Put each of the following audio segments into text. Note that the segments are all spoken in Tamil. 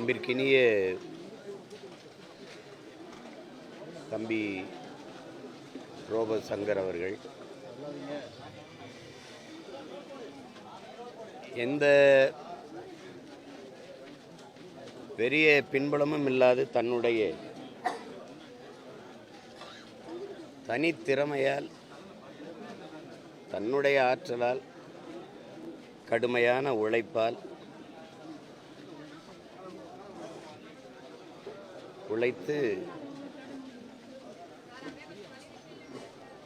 அன்பிற்கினிய தம்பி ரோபோ சங்கர் அவர்கள் எந்த பெரிய பின்புலமும் இல்லாது தன்னுடைய தனித்திறமையால் தன்னுடைய ஆற்றலால் கடுமையான உழைப்பால் உழைத்து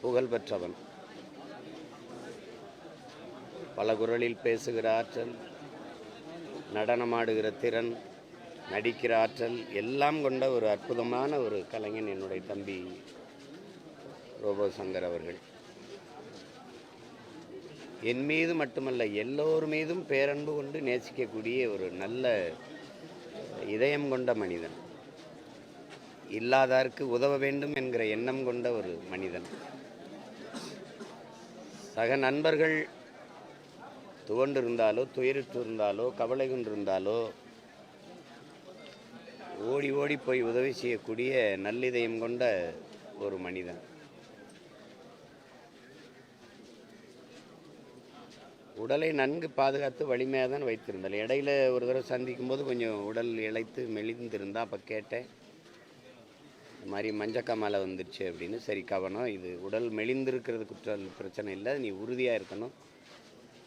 புகழ் பெற்றவன். பல குரலில் பேசுகிற ஆற்றல், நடனமாடுகிற திறன், நடிக்கிற ஆற்றல் எல்லாம் கொண்ட ஒரு அற்புதமான ஒரு கலைஞன் என்னுடைய தம்பி ரோபோ சங்கர் அவர்கள். என் மீது மட்டுமல்ல, எல்லோர் மீதும் பேரன்பு கொண்டு நேசிக்கக்கூடிய ஒரு நல்ல இதயம் கொண்ட மனிதன். இல்லாதாருக்கு உதவ வேண்டும் என்கிற எண்ணம் கொண்ட ஒரு மனிதன். சக நண்பர்கள் துவண்டிருந்தாலோ, துயரிட்டு இருந்தாலோ, கவலை கொண்டிருந்தாலோ ஓடி ஓடி போய் உதவி செய்யக்கூடிய நல்லிதயம் கொண்ட ஒரு மனிதன். உடலை நன்கு பாதுகாத்து வலிமையாக தான் வைத்திருந்தாள். இடையில ஒரு தடவை சந்திக்கும் போது கொஞ்சம் உடல் இழைத்து மெலிந்திருந்தா. அப்போ கேட்டேன், இந்த மாதிரி மஞ்சக்காமாலை வந்துடுச்சு அப்படின்னு. சரி, கவனம், இது உடல் மெலிந்திருக்கிறது பிரச்சனை இல்லை, நீ உறுதியாக இருக்கணும்,